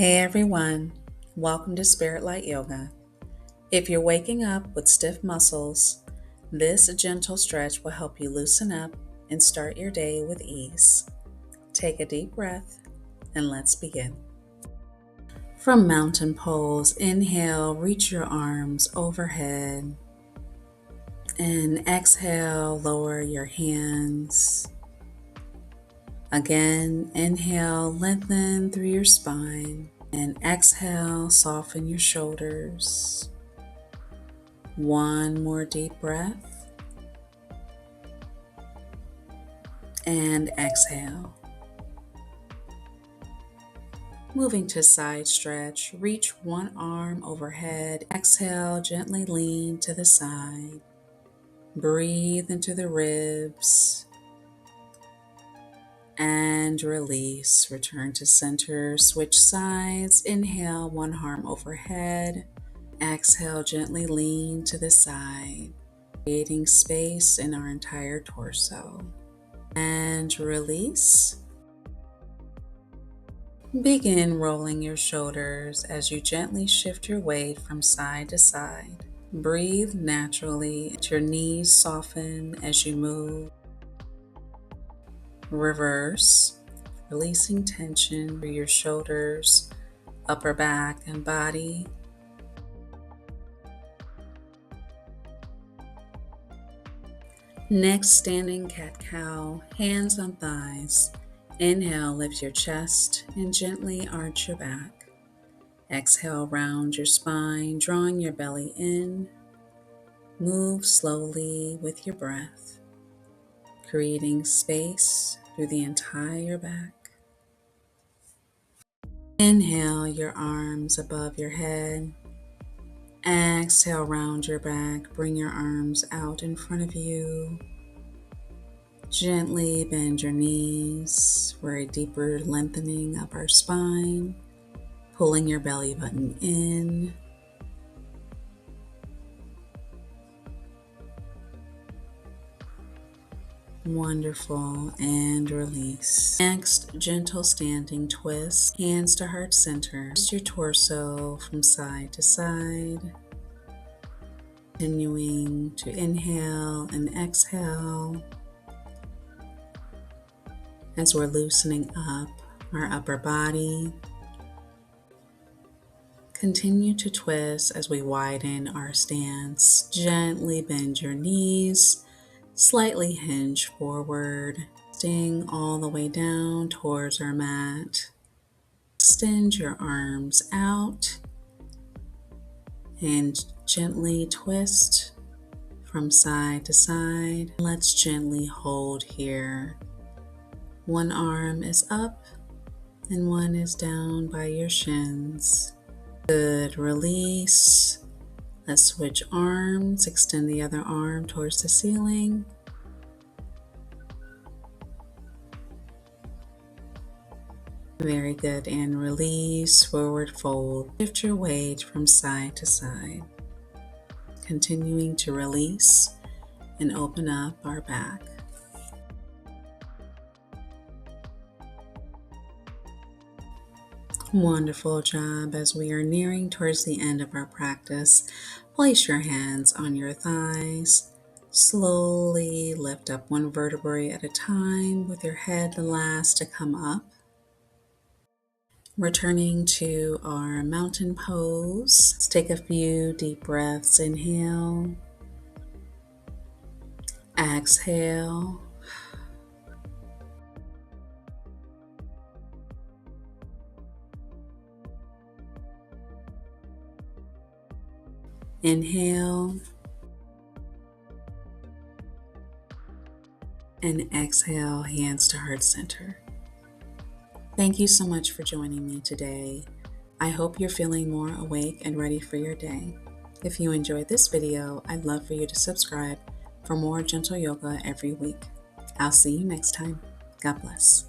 Hey everyone, welcome to Spirit Light Yoga. If you're waking up with stiff muscles, this gentle stretch will help you loosen up and start your day with ease. Take a deep breath and let's begin. From mountain pose, inhale, reach your arms overhead, and exhale, lower your hands. Again, inhale, lengthen through your spine, and exhale, soften your shoulders. One more deep breath, and exhale. Moving to side stretch, reach one arm overhead. Exhale, gently lean to the side. Breathe into the ribs. And release. Return to center. Switch sides. Inhale, one arm overhead. Exhale, gently lean to the side, creating space in our entire torso. And release. Begin rolling your shoulders as you gently shift your weight from side to side. Breathe naturally. Your knees soften as you move. Reverse, releasing tension through your shoulders, upper back, and body. Next, standing cat-cow, hands on thighs. Inhale, lift your chest and gently arch your back. Exhale, round your spine, drawing your belly in. Move slowly with your breath, creating space through the entire back. Inhale, your arms above your head. Exhale, round your back, bring your arms out in front of you. Gently bend your knees for a deeper lengthening of our spine, pulling your belly button in. Wonderful, and release. Next, gentle standing twist, hands to heart center. Twist your torso from side to side. Continuing to inhale and exhale as we're loosening up our upper body. Continue to twist as we widen our stance. Gently bend your knees. Slightly hinge forward, staying all the way down towards our mat. Extend your arms out and gently twist from side to side. Let's gently hold here. One arm is up and one is down by your shins. Good, release. Let's switch arms, extend the other arm towards the ceiling. Very good, and release, forward fold. Shift your weight from side to side. Continuing to release and open up our back. Wonderful job. As we are nearing towards the end of our practice, place your hands on your thighs. Slowly lift up one vertebrae at a time with your head the last to come up. Returning to our mountain pose. Let's take a few deep breaths. Inhale. Exhale. Inhale and exhale, hands to heart center. Thank you so much for joining me today. I hope you're feeling more awake and ready for your day. If you enjoyed this video, I'd love for you to subscribe for more gentle yoga every week. I'll see you next time. God bless.